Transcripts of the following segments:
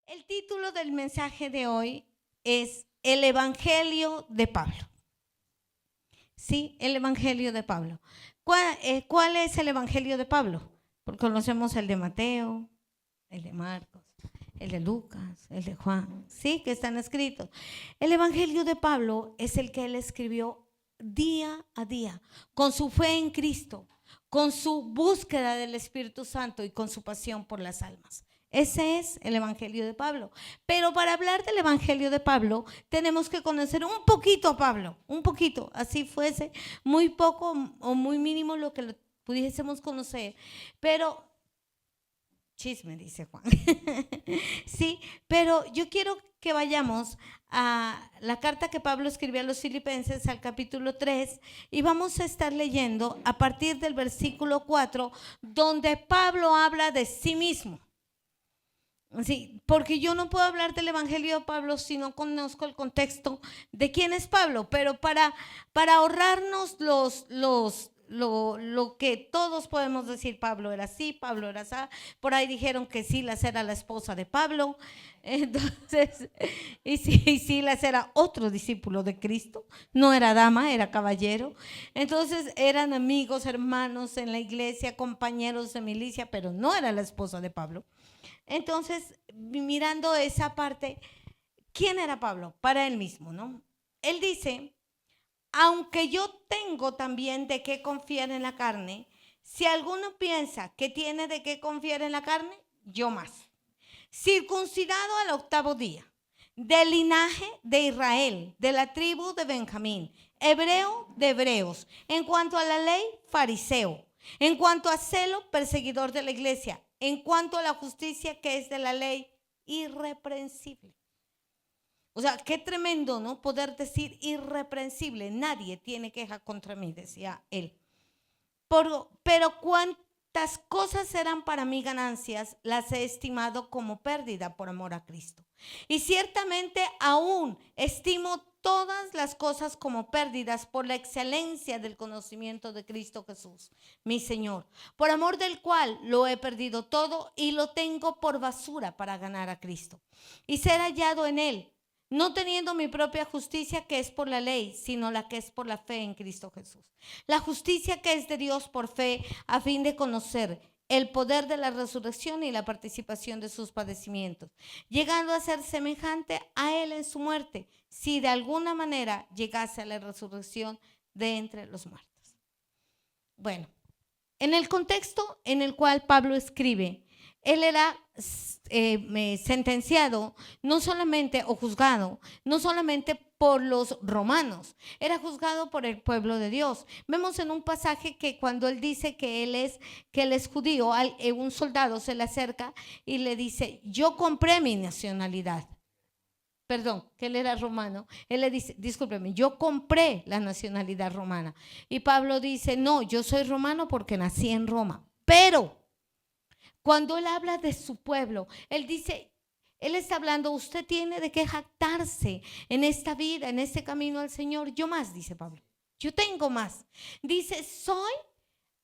El título del mensaje de hoy es El Evangelio de Pablo. Sí, el Evangelio de Pablo. ¿Cuál es el Evangelio de Pablo? Porque conocemos el de Mateo, el de Marcos, el de Lucas, el de Juan, sí, que están escritos. El Evangelio de Pablo es el que él escribió día a día, con su fe en Cristo, con su búsqueda del Espíritu Santo y con su pasión por las almas. Ese es el Evangelio de Pablo. Pero para hablar del Evangelio de Pablo, tenemos que conocer un poquito a Pablo, un poquito, así fuese, muy poco o muy mínimo lo que pudiésemos conocer. Pero, chisme, dice Juan. Sí, pero yo quiero que vayamos a la carta que Pablo escribió a los Filipenses, al capítulo 3, y vamos a estar leyendo a partir del versículo 4, donde Pablo habla de sí mismo. Sí, porque yo no puedo hablar del Evangelio de Pablo si no conozco el contexto de quién es Pablo, pero para ahorrarnos lo que todos podemos decir, Pablo era así, Pablo era así, por ahí dijeron que Silas era la esposa de Pablo, entonces, y Silas era otro discípulo de Cristo, no era dama, era caballero, entonces eran amigos, hermanos en la iglesia, compañeros de milicia, pero no era la esposa de Pablo. Entonces, mirando esa parte, ¿quién era Pablo? Para él mismo, ¿no? Él dice, aunque yo tengo también de qué confiar en la carne, si alguno piensa que tiene de qué confiar en la carne, yo más. Circuncidado al 8º día, del linaje de Israel, de la tribu de Benjamín, hebreo de hebreos, en cuanto a la ley, fariseo, en cuanto a celo, perseguidor de la iglesia, en cuanto a la justicia que es de la ley, irreprensible. O sea, qué tremendo, ¿no? Poder decir irreprensible. Nadie tiene queja contra mí, decía él. Pero cuántas cosas eran para mí ganancias, las he estimado como pérdida por amor a Cristo. Y ciertamente aún estimo todas las cosas como pérdidas por la excelencia del conocimiento de Cristo Jesús, mi Señor, por amor del cual lo he perdido todo y lo tengo por basura para ganar a Cristo y ser hallado en él, no teniendo mi propia justicia que es por la ley, sino la que es por la fe en Cristo Jesús. La justicia que es de Dios por fe, a fin de conocer el poder de la resurrección y la participación de sus padecimientos, llegando a ser semejante a él en su muerte, si de alguna manera llegase a la resurrección de entre los muertos. Bueno, en el contexto en el cual Pablo escribe, él era sentenciado no solamente o juzgado, no solamente por los romanos, era juzgado por el pueblo de Dios. Vemos en un pasaje que cuando él dice que él es judío, un soldado se le acerca y le dice, yo compré mi nacionalidad. Perdón, que él era romano. Él le dice, discúlpeme, yo compré la nacionalidad romana. Y Pablo dice, no, yo soy romano porque nací en Roma. Pero cuando él habla de su pueblo, él dice, él está hablando, usted tiene de qué jactarse en esta vida, en este camino al Señor. Yo más, dice Pablo, yo tengo más. Dice, soy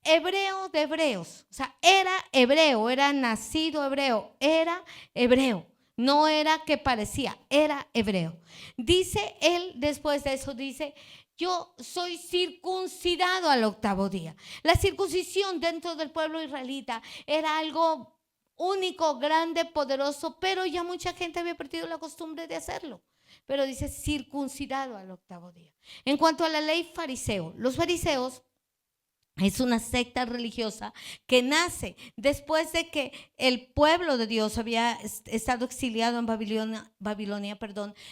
hebreo de hebreos. O sea, era hebreo, era nacido hebreo, era hebreo. No era que parecía, era hebreo. Dice él, después de eso, dice, yo soy circuncidado al 8º día. La circuncisión dentro del pueblo israelita era algo único, grande, poderoso, pero ya mucha gente había perdido la costumbre de hacerlo. Pero dice circuncidado al 8º día. En cuanto a la ley fariseo, los fariseos es una secta religiosa que nace después de que el pueblo de Dios había estado exiliado en Babilonia,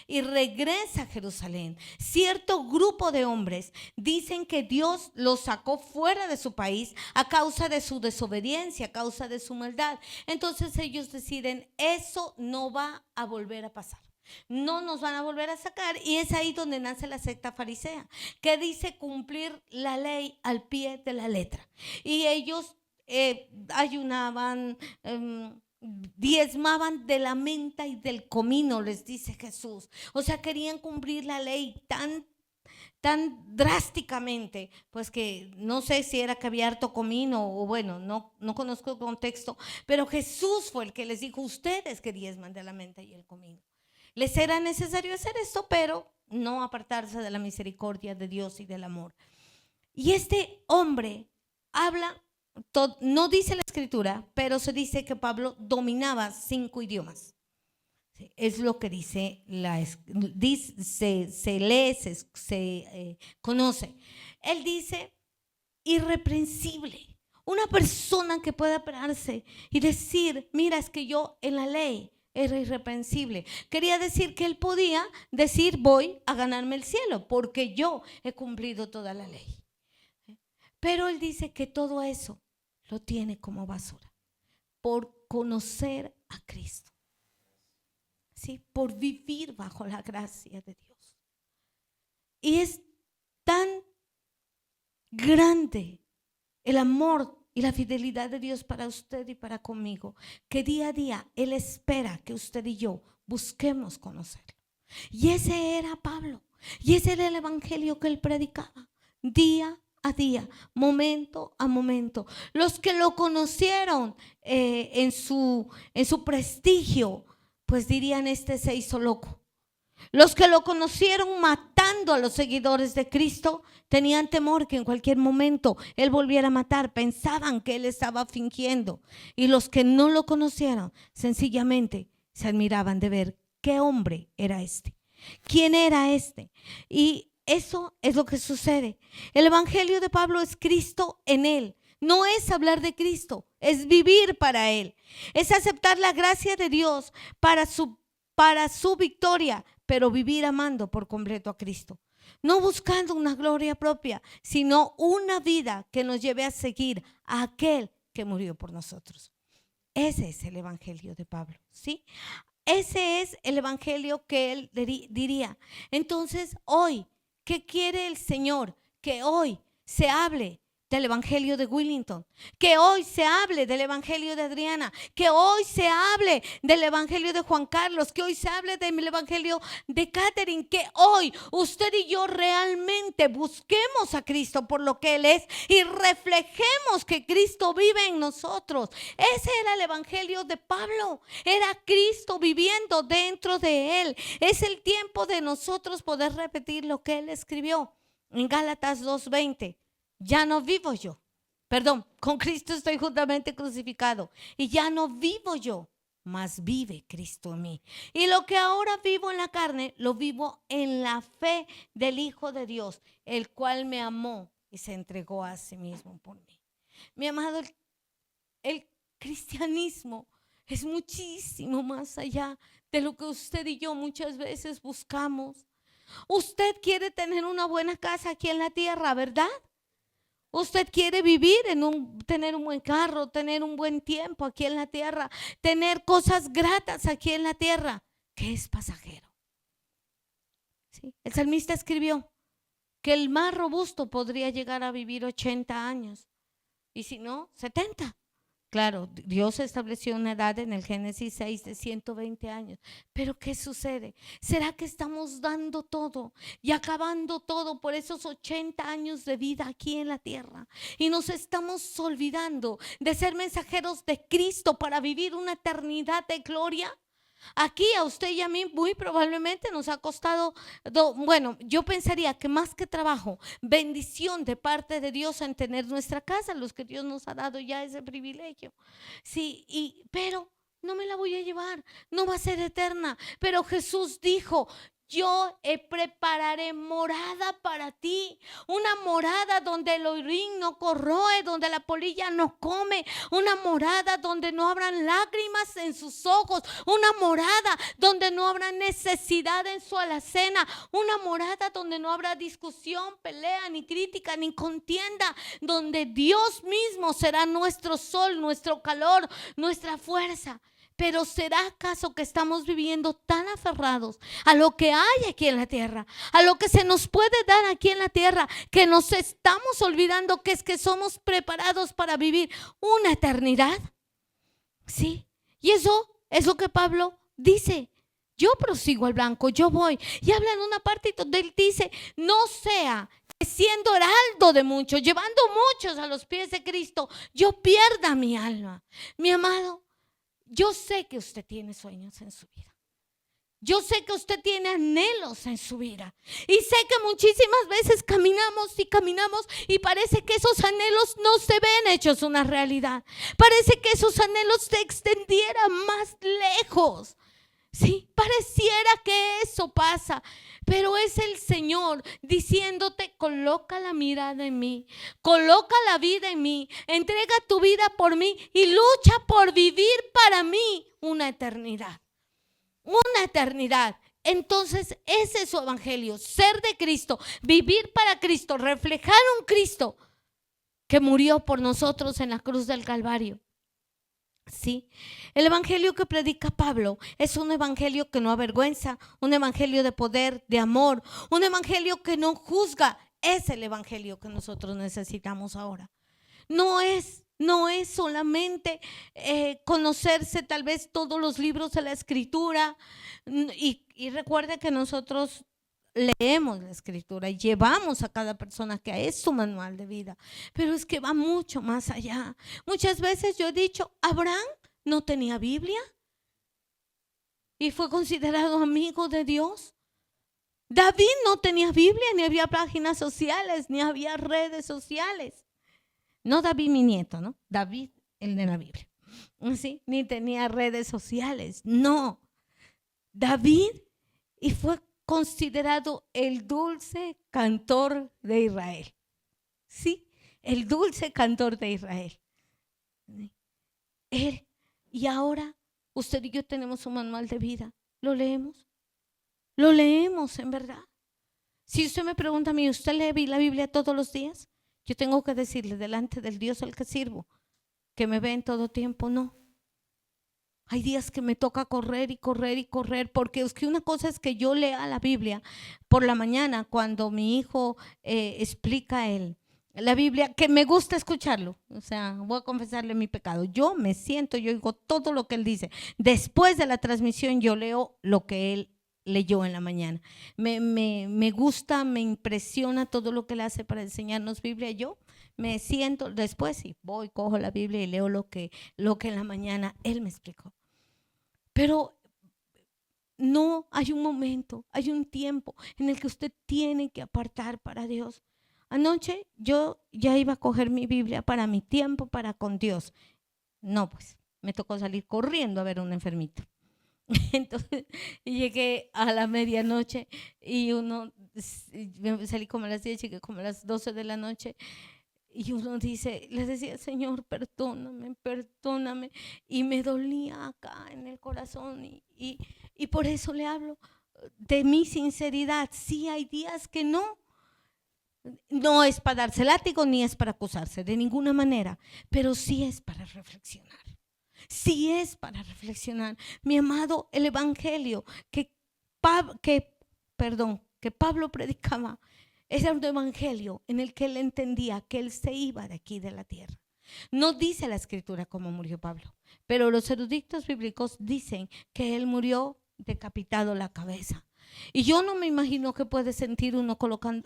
y regresa a Jerusalén. Cierto grupo de hombres dicen que Dios los sacó fuera de su país a causa de su desobediencia, a causa de su maldad. Entonces ellos deciden, eso no va a volver a pasar. No nos van a volver a sacar, y es ahí donde nace la secta farisea, que dice cumplir la ley al pie de la letra. Y ellos ayunaban, diezmaban de la menta y del comino, les dice Jesús. O sea, querían cumplir la ley tan tan drásticamente, pues que no sé si era que había harto comino o bueno, no conozco el contexto, pero Jesús fue el que les dijo: ustedes que diezman de la menta y el comino. Les era necesario hacer esto, pero no apartarse de la misericordia de Dios y del amor. Y este hombre habla, no dice la escritura, pero se dice que Pablo dominaba 5 idiomas. Es lo que dice, se lee, se conoce. Él dice: irreprensible. Una persona que pueda pararse y decir: mira, es que yo en la ley era irreprensible. Quería decir que él podía decir: voy a ganarme el cielo porque yo he cumplido toda la ley. Pero él dice que todo eso lo tiene como basura por conocer a Cristo. ¿Sí? Por vivir bajo la gracia de Dios. Y es tan grande el amor y la fidelidad de Dios para usted y para conmigo, que día a día Él espera que usted y yo busquemos conocerlo. Y ese era Pablo, y ese era el evangelio que él predicaba día a día, momento a momento. Los que lo conocieron en su prestigio, pues dirían: este se hizo loco. Los que lo conocieron matando a los seguidores de Cristo tenían temor que en cualquier momento él volviera a matar, pensaban que él estaba fingiendo. Y los que no lo conocieron sencillamente se admiraban de ver qué hombre era este, quién era este. Y eso es lo que sucede. El evangelio de Pablo es Cristo en él. No es hablar de Cristo, es vivir para Él, es aceptar la gracia de Dios para su victoria, pero vivir amando por completo a Cristo. No buscando una gloria propia, sino una vida que nos lleve a seguir a aquel que murió por nosotros. Ese es el evangelio de Pablo, ¿sí? Ese es el evangelio que él diría. Entonces, hoy, ¿qué quiere el Señor? Que hoy se hable del evangelio de Willington, que hoy se hable del evangelio de Adriana, que hoy se hable del evangelio de Juan Carlos, que hoy se hable del evangelio de Catherine, que hoy usted y yo realmente busquemos a Cristo por lo que Él es y reflejemos que Cristo vive en nosotros. Ese era el evangelio de Pablo, era Cristo viviendo dentro de él. Es el tiempo de nosotros poder repetir lo que él escribió en Gálatas 2:20. Ya no vivo yo, con Cristo estoy juntamente crucificado, y ya no vivo yo, mas vive Cristo en mí. Y lo que ahora vivo en la carne, lo vivo en la fe del Hijo de Dios, el cual me amó y se entregó a sí mismo por mí. Mi amado, el cristianismo es muchísimo más allá de lo que usted y yo muchas veces buscamos. Usted quiere tener una buena casa aquí en la tierra, ¿verdad? Usted quiere vivir tener un buen carro, tener un buen tiempo aquí en la tierra, tener cosas gratas aquí en la tierra, que es pasajero. ¿Sí? El salmista escribió que el más robusto podría llegar a vivir 80 años, y si no, 70. Claro, Dios estableció una edad en el Génesis 6 de 120 años. Pero ¿qué sucede? ¿Será que estamos dando todo y acabando todo por esos 80 años de vida aquí en la tierra? Y nos estamos olvidando de ser mensajeros de Cristo para vivir una eternidad de gloria. Aquí a usted y a mí muy probablemente nos ha costado, bueno, yo pensaría que más que trabajo, bendición de parte de Dios en tener nuestra casa, los que Dios nos ha dado ya ese privilegio. Sí, pero no me la voy a llevar, no va a ser eterna. Pero Jesús dijo: yo prepararé morada para ti, una morada donde el orín no corroe, donde la polilla no come, una morada donde no habrán lágrimas en sus ojos, una morada donde no habrá necesidad en su alacena, una morada donde no habrá discusión, pelea, ni crítica, ni contienda, donde Dios mismo será nuestro sol, nuestro calor, nuestra fuerza. Pero ¿será acaso que estamos viviendo tan aferrados a lo que hay aquí en la tierra, a lo que se nos puede dar aquí en la tierra, que nos estamos olvidando que es que somos preparados para vivir una eternidad? Sí, y eso es lo que Pablo dice. Yo prosigo al blanco, yo voy. Y habla en una parte donde él dice, no sea que siendo heraldo de muchos, llevando muchos a los pies de Cristo, yo pierda mi alma. Mi amado, yo sé que usted tiene sueños en su vida. Yo sé que usted tiene anhelos en su vida. Y sé que muchísimas veces caminamos y parece que esos anhelos no se ven hechos una realidad. Parece que esos anhelos se extendieran más lejos. Sí, pareciera que eso pasa, pero es el Señor diciéndote, coloca la mirada en mí, coloca la vida en mí, entrega tu vida por mí y lucha por vivir para mí una eternidad. Una eternidad. Entonces ese es su evangelio, ser de Cristo, vivir para Cristo, reflejar un Cristo que murió por nosotros en la cruz del Calvario. Sí, el evangelio que predica Pablo es un evangelio que no avergüenza, un evangelio de poder, de amor, un evangelio que no juzga. Es el evangelio que nosotros necesitamos ahora. No es solamente conocerse tal vez todos los libros de la Escritura y recuerde que nosotros leemos la Escritura y llevamos a cada persona que es su manual de vida, pero es que va mucho más allá. Muchas veces yo he dicho, Abraham no tenía Biblia y fue considerado amigo de Dios. David no tenía Biblia, ni había páginas sociales, ni había redes sociales. No David mi nieto, ¿no? David el de la Biblia. ¿Sí? Ni tenía redes sociales, no. David y fue considerado el dulce cantor de Israel. Sí, el dulce cantor de Israel. Él, y ahora usted y yo tenemos un manual de vida. ¿Lo leemos? Lo leemos en verdad. Si usted me pregunta a mí, ¿usted lee la Biblia todos los días? Yo tengo que decirle delante del Dios al que sirvo, que me ve en todo tiempo, no. Hay días que me toca correr y correr y correr, porque es que una cosa es que yo lea la Biblia por la mañana cuando mi hijo explica la Biblia, que me gusta escucharlo. O sea, voy a confesarle mi pecado. Yo me siento, yo oigo todo lo que él dice. Después de la transmisión yo leo lo que él leyó en la mañana. Me gusta, me impresiona todo lo que él hace para enseñarnos Biblia. Yo me siento, después sí, voy, cojo la Biblia y leo lo que en la mañana él me explicó. Pero no, hay un momento, hay un tiempo en el que usted tiene que apartar para Dios. Anoche yo ya iba a coger mi Biblia para mi tiempo, para con Dios. No, pues me tocó salir corriendo a ver a un enfermito. Entonces llegué a la medianoche y salí como a las 10, llegué como a las 12 de la noche. Y uno dice, le decía, Señor, perdóname, perdóname. Y me dolía acá en el corazón. Y por eso le hablo de mi sinceridad. Sí, hay días que no es para darse látigo ni es para acusarse, de ninguna manera. Pero sí es para reflexionar. Sí es para reflexionar. Mi amado, el evangelio que Pablo predicaba era un evangelio en el que él entendía que él se iba de aquí de la tierra. No dice la escritura cómo murió Pablo, pero los eruditos bíblicos dicen que él murió decapitado la cabeza. Y yo no me imagino qué puede sentir uno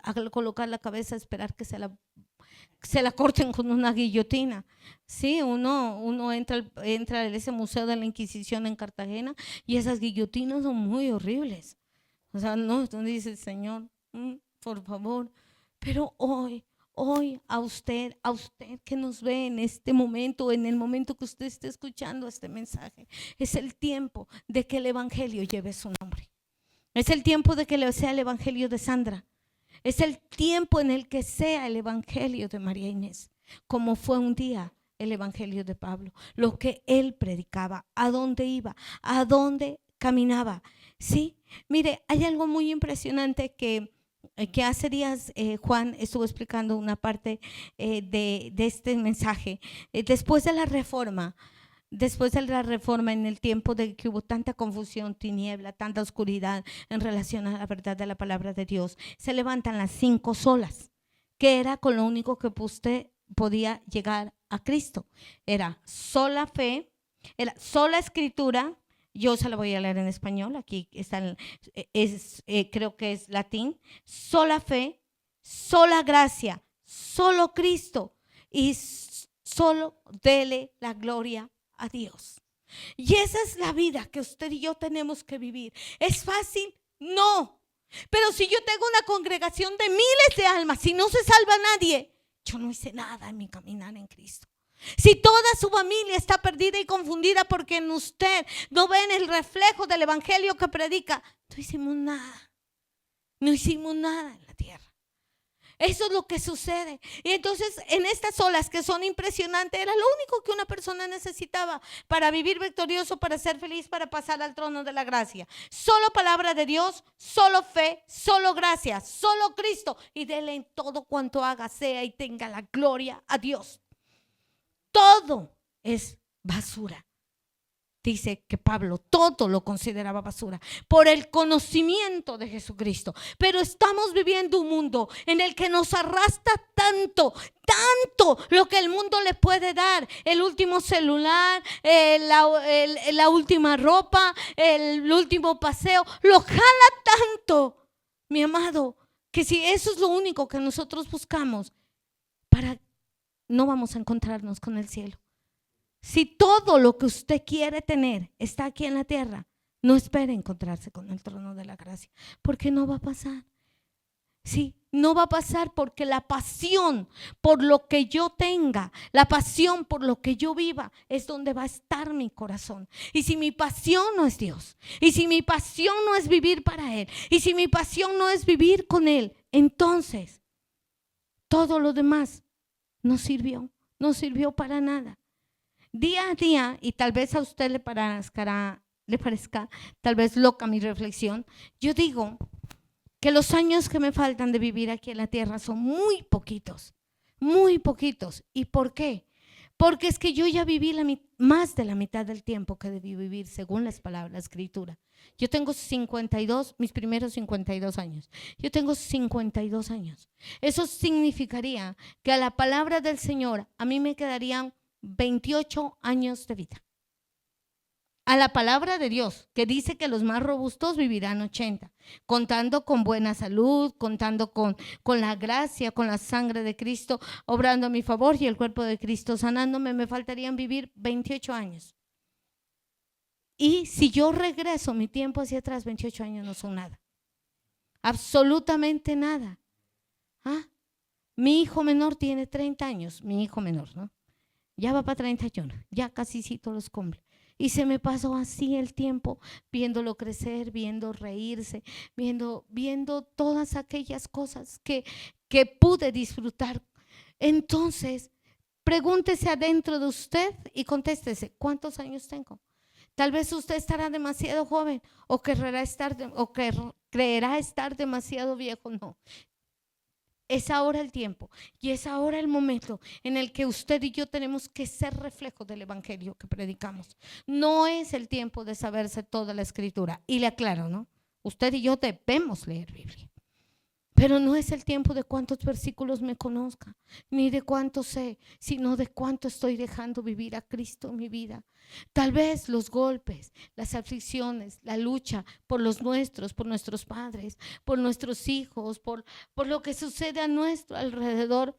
al colocar la cabeza, esperar que se la corten con una guillotina. Sí, uno entra a ese museo de la Inquisición en Cartagena y esas guillotinas son muy horribles. O sea, no dice, Señor, por favor. Pero hoy a usted que nos ve en este momento, en el momento que usted esté escuchando este mensaje, es el tiempo de que el evangelio lleve su nombre. Es el tiempo de que sea el evangelio de Sandra. Es el tiempo en el que sea el evangelio de María Inés, como fue un día el evangelio de Pablo, lo que él predicaba, a dónde iba, a dónde caminaba. Sí, mire, hay algo muy impresionante que hace días Juan estuvo explicando una parte de este mensaje. Después de la reforma, en el tiempo de que hubo tanta confusión, tiniebla, tanta oscuridad en relación a la verdad de la palabra de Dios, se levantan las 5 solas, que era con lo único que usted podía llegar a Cristo. Era sola fe, era sola escritura, Yo se la voy a leer en español, aquí está, creo que es latín. Sola fe, sola gracia, solo Cristo y solo dele la gloria a Dios. Y esa es la vida que usted y yo tenemos que vivir. ¿Es fácil? No. Pero si yo tengo una congregación de miles de almas y no se salva nadie, yo no hice nada en mi caminar en Cristo. Si toda su familia está perdida y confundida porque en usted no ven el reflejo del evangelio que predica, no hicimos nada. No hicimos nada en la tierra. Eso es lo que sucede. Y entonces en estas olas que son impresionantes, era lo único que una persona necesitaba para vivir victorioso, para ser feliz, para pasar al trono de la gracia. Solo palabra de Dios, solo fe, solo gracia, solo Cristo. Y dele en todo cuanto haga, sea y tenga la gloria a Dios. Todo es basura. Dice que Pablo todo lo consideraba basura por el conocimiento de Jesucristo. Pero estamos viviendo un mundo en el que nos arrastra tanto lo que el mundo le puede dar. El último celular, la última ropa, el último paseo. Lo jala tanto, mi amado, que si eso es lo único que nosotros buscamos, no vamos a encontrarnos con el cielo. Si todo lo que usted quiere tener está aquí en la tierra, no espere encontrarse con el trono de la gracia, porque no va a pasar. Sí, no va a pasar, porque la pasión por lo que yo tenga, la pasión por lo que yo viva, es donde va a estar mi corazón. Y si mi pasión no es Dios, y si mi pasión no es vivir para Él, y si mi pasión no es vivir con Él, entonces todo lo demás no sirvió para nada. Día a día, y tal vez a usted le parezca tal vez loca mi reflexión, yo digo que los años que me faltan de vivir aquí en la tierra son muy poquitos. ¿Y por qué? Porque es que yo ya viví más de la mitad del tiempo que debí vivir según las palabras de la Escritura. Yo tengo 52, mis primeros 52 años. Yo tengo 52 años. Eso significaría que a la palabra del Señor a mí me quedarían 28 años de vida. A la palabra de Dios, que dice que los más robustos vivirán 80, contando con buena salud, contando con la gracia, con la sangre de Cristo, obrando a mi favor, y el cuerpo de Cristo sanándome, me faltarían vivir 28 años. Y si yo regreso mi tiempo hacia atrás, 28 años no son nada. Absolutamente nada. Mi hijo menor tiene 30 años, mi hijo menor, ¿no? Ya va para 31, ya casi los cumple. Y se me pasó así el tiempo, viéndolo crecer, viendo reírse, viendo todas aquellas cosas que pude disfrutar. Entonces, pregúntese adentro de usted y contéstese, ¿cuántos años tengo? Tal vez usted estará demasiado joven o creerá estar demasiado viejo. No. Es ahora el tiempo y es ahora el momento en el que usted y yo tenemos que ser reflejo del evangelio que predicamos. No es el tiempo de saberse toda la Escritura. Y le aclaro, ¿no? Usted y yo debemos leer Biblia. Pero no es el tiempo de cuántos versículos me conozca, ni de cuánto sé, sino de cuánto estoy dejando vivir a Cristo en mi vida. Tal vez los golpes, las aflicciones, la lucha por los nuestros, por nuestros padres, por nuestros hijos, por lo que sucede a nuestro alrededor,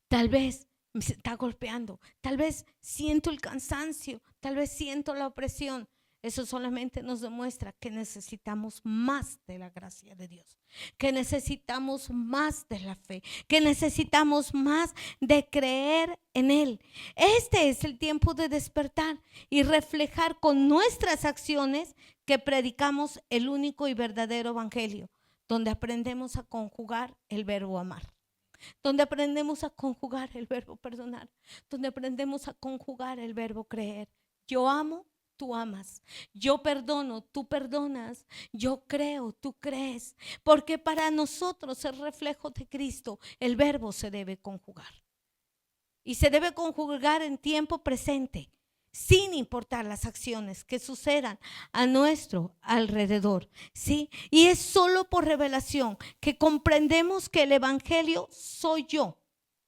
tal vez me está golpeando, tal vez siento el cansancio, tal vez siento la opresión. Eso solamente nos demuestra que necesitamos más de la gracia de Dios, que necesitamos más de la fe, que necesitamos más de creer en Él. Este es el tiempo de despertar y reflejar con nuestras acciones que predicamos el único y verdadero evangelio, donde aprendemos a conjugar el verbo amar, donde aprendemos a conjugar el verbo perdonar, donde aprendemos a conjugar el verbo creer. Yo amo, tú amas. Yo perdono, tú perdonas. Yo creo, tú crees. Porque para nosotros el reflejo de Cristo, el verbo se debe conjugar. Y se debe conjugar en tiempo presente, sin importar las acciones que sucedan a nuestro alrededor, ¿sí? Y es solo por revelación que comprendemos que el evangelio soy yo,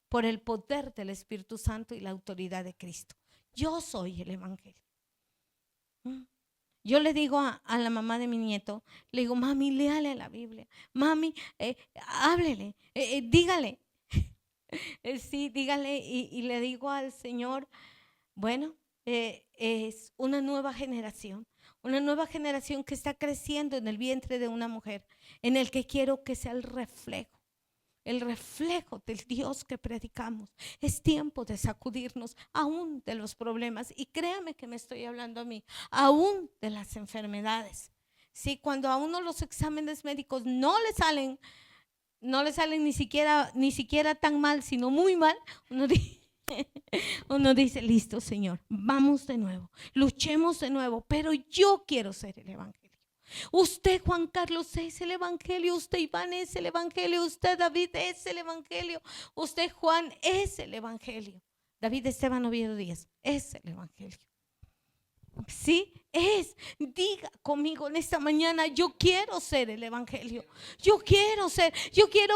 por el poder del Espíritu Santo y la autoridad de Cristo. Yo soy el evangelio. Yo le digo a la mamá de mi nieto, le digo, mami, léale la Biblia. Mami, háblele, dígale. Sí, dígale y le digo al Señor, bueno, es una nueva generación que está creciendo en el vientre de una mujer, en el que quiero que sea el reflejo del Dios que predicamos. Es tiempo de sacudirnos aún de los problemas, y créame que me estoy hablando a mí, aún de las enfermedades. Sí, cuando a uno los exámenes médicos no le salen ni siquiera tan mal, sino muy mal, uno dice, listo, Señor, vamos de nuevo, luchemos de nuevo, pero yo quiero ser el evangelio. Usted, Juan Carlos, es el evangelio. Usted, Iván, es el evangelio. Usted, David, es el evangelio. Usted, Juan, es el evangelio. David Esteban Oviedo Díaz es el evangelio. Sí, es. Diga conmigo en esta mañana, yo quiero ser el evangelio. Yo quiero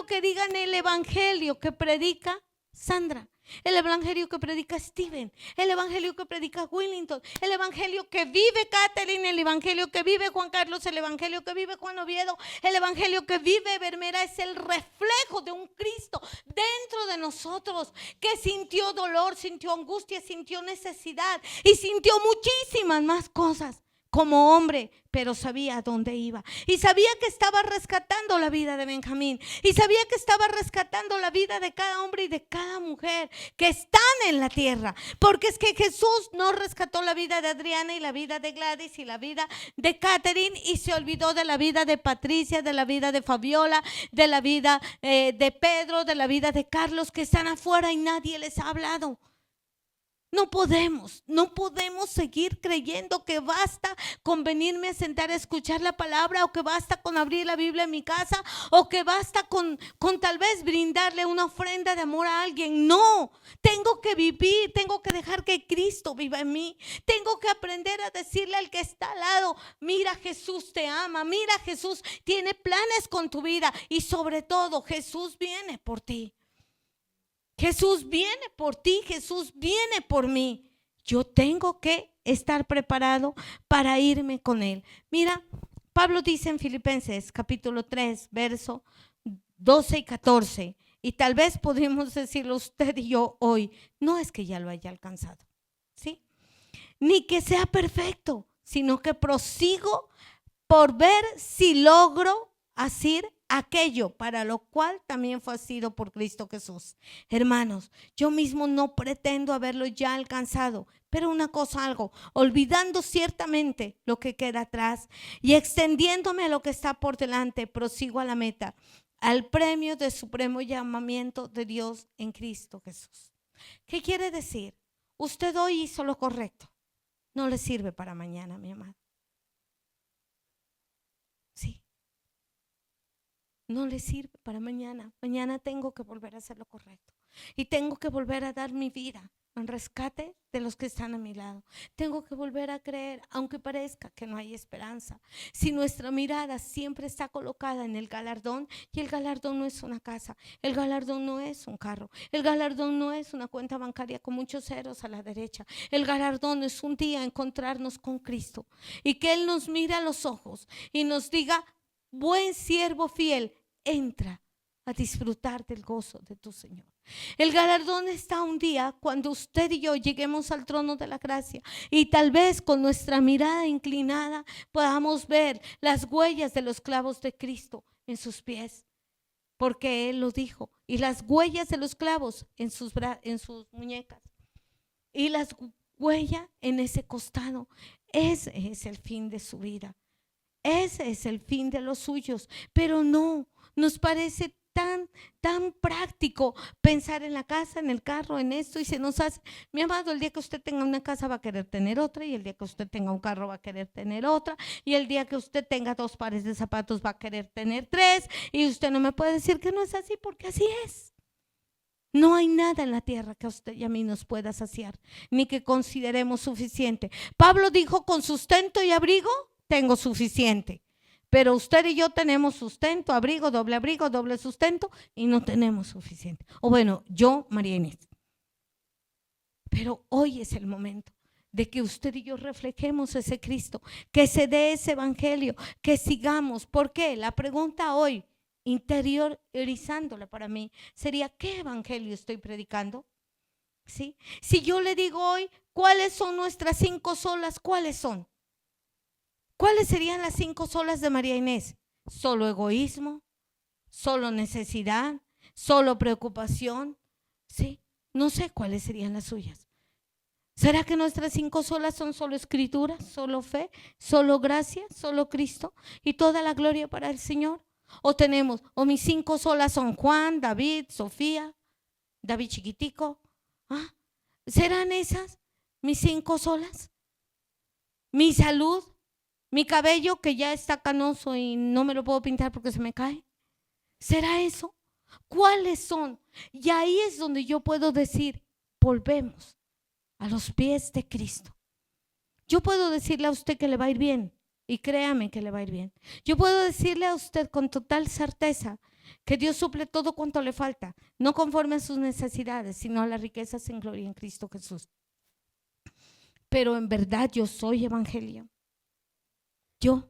que digan el evangelio que predica Sandra, el evangelio que predica Steven, el evangelio que predica Willington, el evangelio que vive Catherine, el evangelio que vive Juan Carlos, el evangelio que vive Juan Oviedo, el evangelio que vive Bermera. Es el reflejo de un Cristo dentro de nosotros, que sintió dolor, sintió angustia, sintió necesidad y sintió muchísimas más cosas como hombre, pero sabía a dónde iba, y sabía que estaba rescatando la vida de Benjamín, y sabía que estaba rescatando la vida de cada hombre y de cada mujer que están en la tierra, porque es que Jesús no rescató la vida de Adriana y la vida de Gladys y la vida de Catherine, y se olvidó de la vida de Patricia, de la vida de Fabiola, de la vida de Pedro, de la vida de Carlos, que están afuera y nadie les ha hablado. No podemos seguir creyendo que basta con venirme a sentar a escuchar la palabra, o que basta con abrir la Biblia en mi casa, o que basta con tal vez brindarle una ofrenda de amor a alguien. No, tengo que vivir, tengo que dejar que Cristo viva en mí. Tengo que aprender a decirle al que está al lado, mira, Jesús te ama, mira, Jesús tiene planes con tu vida, y sobre todo Jesús viene por ti. Jesús viene por ti, Jesús viene por mí. Yo tengo que estar preparado para irme con Él. Mira, Pablo dice en Filipenses capítulo 3, verso 12 y 14, y tal vez podríamos decirlo usted y yo hoy, no es que ya lo haya alcanzado, ¿sí? Ni que sea perfecto, sino que prosigo por ver si logro hacer aquello para lo cual también fue asido por Cristo Jesús. Hermanos, yo mismo no pretendo haberlo ya alcanzado, pero una cosa hago, olvidando ciertamente lo que queda atrás y extendiéndome a lo que está por delante, prosigo a la meta, al premio del supremo llamamiento de Dios en Cristo Jesús. ¿Qué quiere decir? Usted hoy hizo lo correcto, no le sirve para mañana, mi amado. Sí. No le sirve para mañana. Mañana tengo que volver a hacer lo correcto. Y tengo que volver a dar mi vida en rescate de los que están a mi lado. Tengo que volver a creer, aunque parezca que no hay esperanza. Si nuestra mirada siempre está colocada en el galardón, y el galardón no es una casa, el galardón no es un carro, el galardón no es una cuenta bancaria con muchos ceros a la derecha. El galardón es un día encontrarnos con Cristo y que Él nos mire a los ojos y nos diga, buen siervo fiel, entra a disfrutar del gozo de tu Señor. El galardón está un día cuando usted y yo lleguemos al trono de la gracia, y tal vez con nuestra mirada inclinada podamos ver las huellas de los clavos de Cristo en sus pies, porque Él lo dijo, y las huellas de los clavos en sus muñecas, y las huellas en ese costado. Ese es el fin de su vida. Ese es el fin de los suyos, pero no, nos parece tan práctico pensar en la casa, en el carro, en esto, y se nos hace, mi amado, el día que usted tenga una casa va a querer tener otra, y el día que usted tenga un carro va a querer tener otra, y el día que usted tenga 2 pares de zapatos va a querer tener 3, y usted no me puede decir que no es así, porque así es. No hay nada en la tierra que a usted y a mí nos pueda saciar, ni que consideremos suficiente. Pablo dijo, con sustento y abrigo tengo suficiente. Pero usted y yo tenemos sustento, abrigo, doble sustento, y no tenemos suficiente. O bueno, yo, María Inés. Pero hoy es el momento de que usted y yo reflejemos ese Cristo, que se dé ese evangelio, que sigamos. ¿Por qué? La pregunta hoy, interiorizándola para mí, sería: ¿qué evangelio estoy predicando? ¿Sí? Si yo le digo hoy, ¿cuáles son nuestras 5 solas? ¿Cuáles son? ¿Cuáles serían las 5 solas de María Inés? Solo egoísmo, solo necesidad, solo preocupación. ¿Sí? No sé cuáles serían las suyas. ¿Será que nuestras 5 solas son solo escritura, solo fe, solo gracia, solo Cristo y toda la gloria para el Señor? O mis 5 solas son Juan, David, Sofía, David chiquitico. ¿Ah? ¿Serán esas mis 5 solas? ¿Mi salud? ¿Mi cabello que ya está canoso y no me lo puedo pintar porque se me cae? ¿Será eso? ¿Cuáles son? Y ahí es donde yo puedo decir: volvemos a los pies de Cristo. Yo puedo decirle a usted que le va a ir bien, y créame que le va a ir bien. Yo puedo decirle a usted con total certeza que Dios suple todo cuanto le falta, no conforme a sus necesidades, sino a las riquezas en gloria en Cristo Jesús. Pero en verdad yo soy evangelio. Yo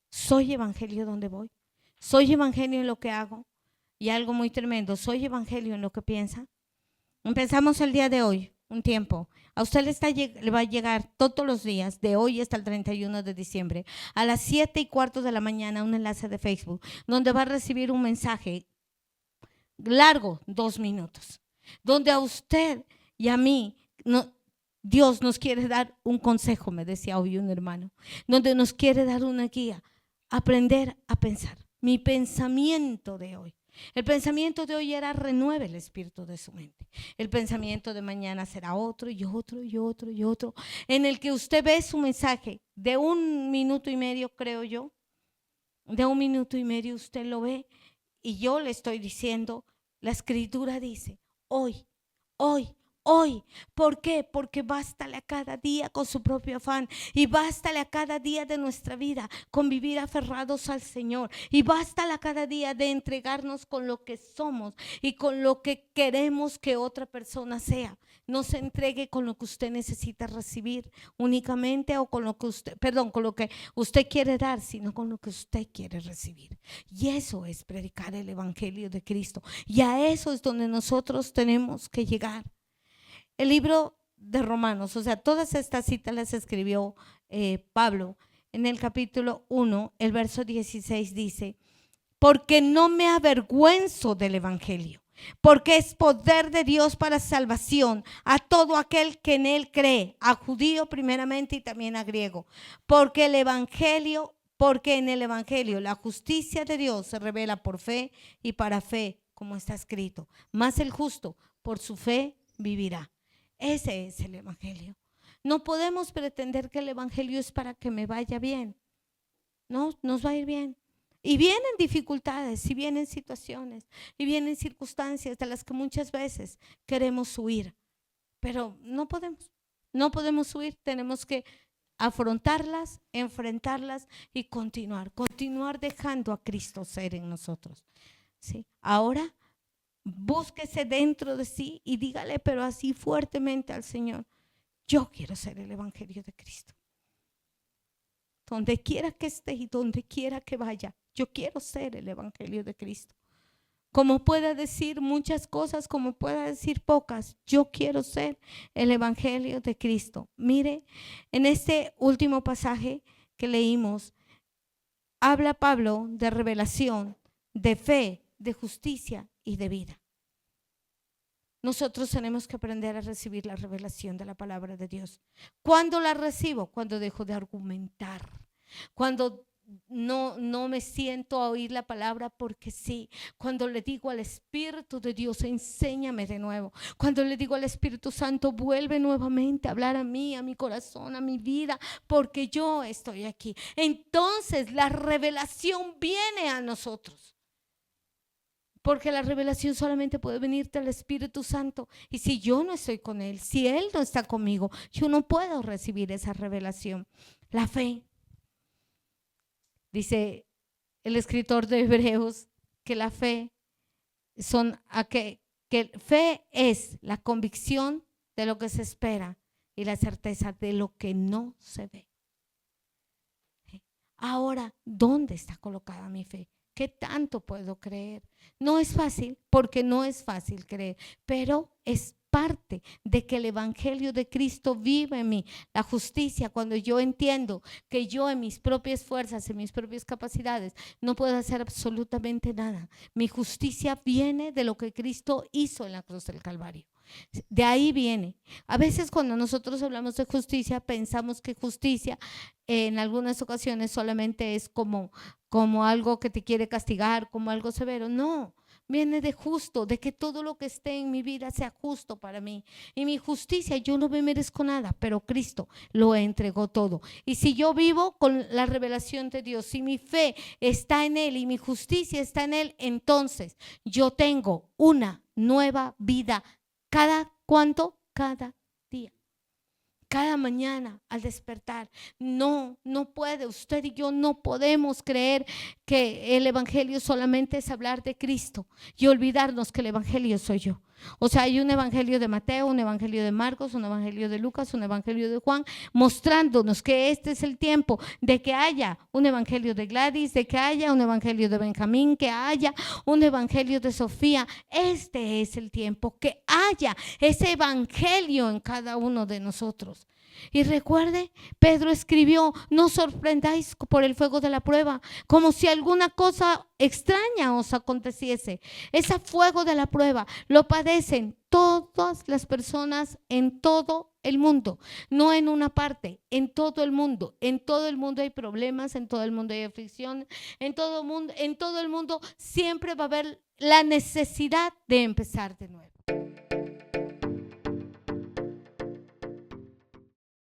soy evangelio donde voy. Soy evangelio en lo que hago. Y algo muy tremendo, soy evangelio en lo que piensa. Empezamos el día de hoy, un tiempo. A usted le va a llegar todos los días, de hoy hasta el 31 de diciembre, a las 7:15 de la mañana, un enlace de Facebook, donde va a recibir un mensaje largo, 2 minutos, donde a usted y a mí, Dios nos quiere dar un consejo, me decía hoy un hermano, donde nos quiere dar una guía, aprender a pensar. Mi pensamiento de hoy. El pensamiento de hoy era: renueve el espíritu de su mente. El pensamiento de mañana será otro y otro y otro y otro, en el que usted ve su mensaje de 1 minuto y medio, creo yo, de 1 minuto y medio usted lo ve, y yo le estoy diciendo, la escritura dice: hoy, hoy. Hoy, ¿por qué? Porque bástale a cada día con su propio afán, y bástale a cada día de nuestra vida con vivir aferrados al Señor, y bástale a cada día de entregarnos con lo que somos y con lo que queremos que otra persona sea. No se entregue con lo que usted necesita recibir únicamente, o con lo que con lo que usted quiere dar, sino con lo que usted quiere recibir. Y eso es predicar el evangelio de Cristo, y a eso es donde nosotros tenemos que llegar. El libro de Romanos, o sea, todas estas citas las escribió Pablo. En el capítulo 1, el verso 16 dice: porque no me avergüenzo del evangelio, porque es poder de Dios para salvación a todo aquel que en él cree, a judío primeramente y también a griego. Porque en el evangelio la justicia de Dios se revela por fe y para fe, como está escrito: mas el justo por su fe vivirá. Ese es el evangelio. No podemos pretender que el evangelio es para que me vaya bien. No, nos va a ir bien. Y vienen dificultades, y vienen situaciones, y vienen circunstancias de las que muchas veces queremos huir. Pero no podemos huir, tenemos que afrontarlas, enfrentarlas y continuar dejando a Cristo ser en nosotros. ¿Sí? Ahora, búsquese dentro de sí y dígale, pero así fuertemente, al Señor: yo quiero ser el evangelio de Cristo. Donde quiera que esté y donde quiera que vaya, yo quiero ser el evangelio de Cristo. Como pueda decir muchas cosas, como pueda decir pocas, yo quiero ser el evangelio de Cristo. Mire, en este último pasaje que leímos, habla Pablo de revelación, de fe, de justicia y de vida. Nosotros tenemos que aprender a recibir la revelación de la palabra de Dios. ¿Cuándo la recibo? Cuando dejo de argumentar, cuando no me siento a oír la palabra porque sí, cuando le digo al Espíritu de Dios: enséñame de nuevo, cuando le digo al Espíritu Santo: vuelve nuevamente a hablar a mí, a mi corazón, a mi vida, porque yo estoy aquí. Entonces la revelación viene a nosotros. Porque la revelación solamente puede venir del Espíritu Santo. Y si yo no estoy con Él, si Él no está conmigo, yo no puedo recibir esa revelación. La fe. Dice el escritor de Hebreos que la fe que fe es la convicción de lo que se espera y la certeza de lo que no se ve. Ahora, ¿dónde está colocada mi fe? ¿Qué tanto puedo creer? No es fácil, porque no es fácil creer, pero es parte de que el evangelio de Cristo vive en mí. La justicia, cuando yo entiendo que yo en mis propias fuerzas, en mis propias capacidades, no puedo hacer absolutamente nada. Mi justicia viene de lo que Cristo hizo en la cruz del Calvario. De ahí viene. A veces cuando nosotros hablamos de justicia, pensamos que justicia en algunas ocasiones solamente es como algo que te quiere castigar, como algo severo. No, viene de justo, de que todo lo que esté en mi vida sea justo para mí. Y mi justicia, yo no me merezco nada, pero Cristo lo entregó todo. Y si yo vivo con la revelación de Dios, si mi fe está en Él y mi justicia está en Él, entonces yo tengo una nueva vida. ¿Cada cuánto? Cada día. Cada mañana al despertar. No puede, usted y yo no podemos creer que el evangelio solamente es hablar de Cristo y olvidarnos que el evangelio soy yo. O sea, hay un evangelio de Mateo, un evangelio de Marcos, un evangelio de Lucas, un evangelio de Juan, mostrándonos que este es el tiempo de que haya un evangelio de Gladys, de que haya un evangelio de Benjamín, que haya un evangelio de Sofía. Este es el tiempo, que haya ese evangelio en cada uno de nosotros. Y recuerde, Pedro escribió: no os sorprendáis por el fuego de la prueba, como si alguna cosa extraña os aconteciese. Ese fuego de la prueba lo padecen todas las personas en todo el mundo, no en una parte, en todo el mundo. En todo el mundo hay problemas, en todo el mundo hay aflicción, en todo el mundo siempre va a haber la necesidad de empezar de nuevo.